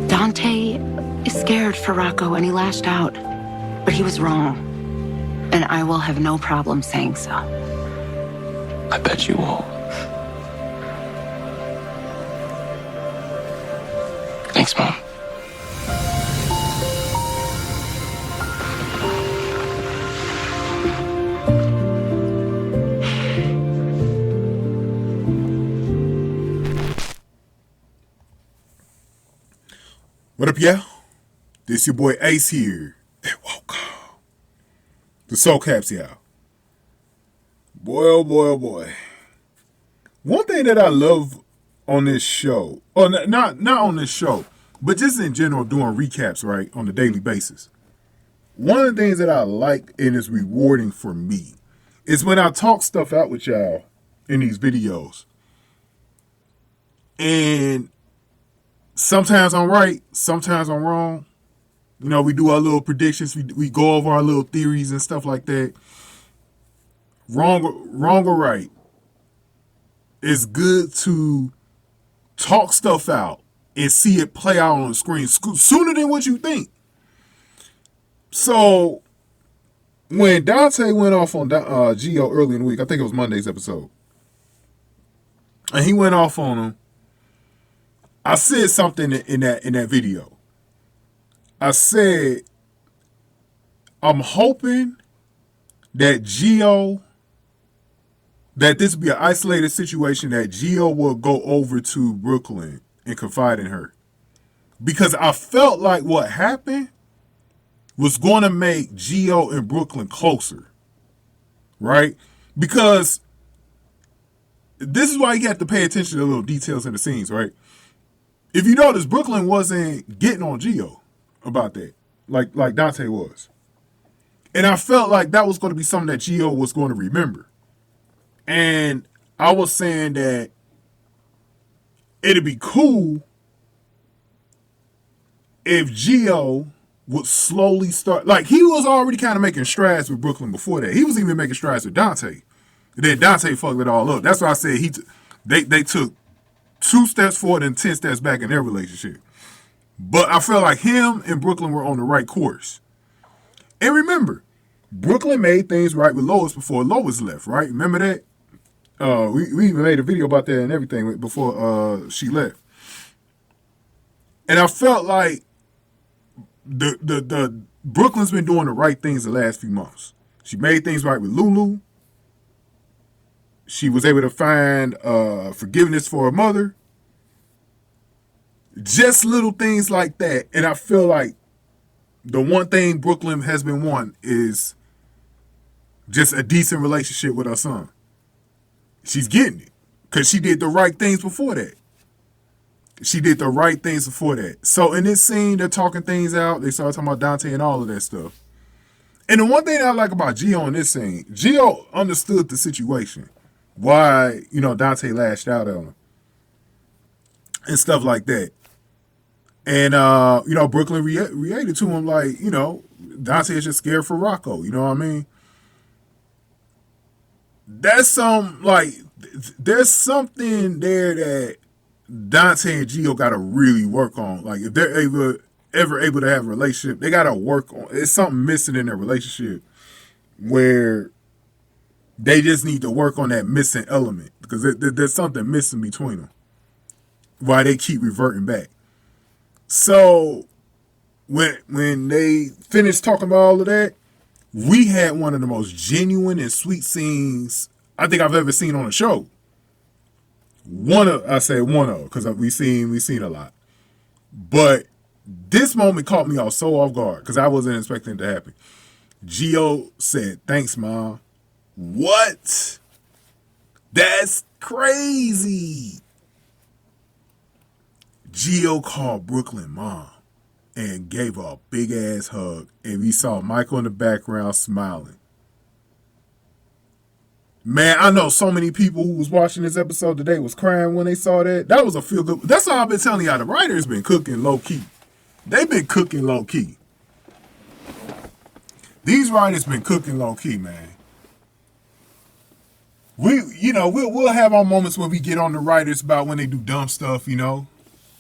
Dante is scared for Rocco and he lashed out, but he was wrong. And I will have no problem saying so. I bet you won't. Thanks, Mom. What up, y'all? This your boy Ace here at Rocco. The Soul Caps, y'all. Boy, oh boy, oh boy. One thing that I love on this show, or not on this show, but just in general doing recaps, right, on a daily basis. One of the things that I like and is rewarding for me is when I talk stuff out with y'all in these videos. And sometimes I'm right, sometimes I'm wrong. You know, we do our little predictions, we go over our little theories and stuff like that. Wrong or right, it's good to talk stuff out and see it play out on the screen sooner than what you think. So, when Dante went off on Gio early in the week, I think it was Monday's episode, and he went off on him, I said something in that video. I said, I'm hoping that this will be an isolated situation, that Gio will go over to Brook Lynn and confide in her. Because I felt like what happened was going to make Gio and Brook Lynn closer. Right? Because this is why you have to pay attention to the little details in the scenes, right? If you notice, Brook Lynn wasn't getting on Gio about that, like Dante was. And I felt like that was going to be something that Gio was going to remember. And I was saying that it'd be cool if Gio would slowly start, like he was already kind of making strides with Brook Lynn before that. He was even making strides with Dante. And then Dante fucked it all up. That's why I said they took 2 steps forward and 10 steps back in their relationship. But I felt like him and Brook Lynn were on the right course. And remember, Brook Lynn made things right with Lois before Lois left, right? Remember that? We even made a video about that and everything before she left. And I felt like the Brook Lynn's been doing the right things the last few months. She made things right with Lulu. She was able to find forgiveness for her mother. Just little things like that. And I feel like the one thing Brook Lynn has been wanting is just a decent relationship with her son. She's getting it. Because she did the right things before that. So in this scene, they're talking things out. They started talking about Dante and all of that stuff. And the one thing that I like about Gio in this scene, Gio understood the situation. Why, Dante lashed out at him. And stuff like that. And, Brook Lynn reacted to him like, Dante is just scared for Rocco. You know what I mean? There's something there that Dante and Gio got to really work on. Like, if they're ever able to have a relationship, they got to work on. It's something missing in their relationship where they just need to work on that missing element, because there's something missing between them. Why they keep reverting back. So when they finished talking about all of that, we had one of the most genuine and sweet scenes I think I've ever seen on a show. One of, because we've seen a lot. But this moment caught me so off guard, because I wasn't expecting it to happen. Gio said, "Thanks, Mom." What? That's crazy. Gio called Brook Lynn Mom and gave her a big ass hug, and we saw Michael in the background smiling. Man, I know so many people who was watching this episode today was crying when they saw that. That was a feel good. That's all I've been telling y'all. The writers been cooking low key. They've been cooking low key. These writers been cooking low key, man. We'll have our moments where we get on the writers about when they do dumb stuff,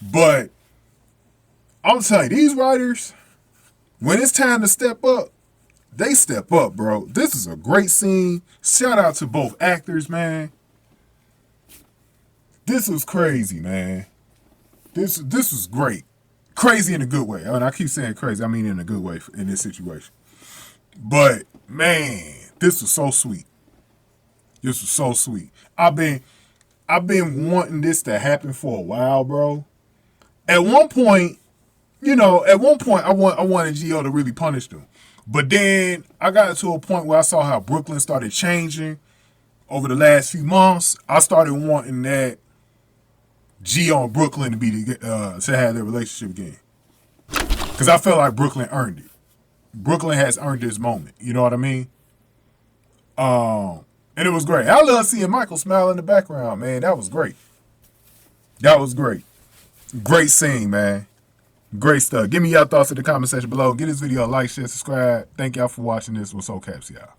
But I'm telling you, these writers, when it's time to step up, they step up, bro. This is a great scene. Shout out to both actors, man. This was crazy, man. This was great. Crazy in a good way. And I keep saying crazy. I mean in a good way in this situation. But, man, this was so sweet. This was so sweet. I've been wanting this to happen for a while, bro. At one point, I wanted Gio to really punish them. But then I got to a point where I saw how Brook Lynn started changing over the last few months. I started wanting that Gio and Brook Lynn to have their relationship again. Because I felt like Brook Lynn earned it. Brook Lynn has earned this moment. You know what I mean? And it was great. I love seeing Michael smile in the background, man. That was great. That was great. Great scene, man. Great stuff. Give me your thoughts in the comment section below. Give this video a like, share, subscribe. Thank y'all for watching this. What's so caps, y'all.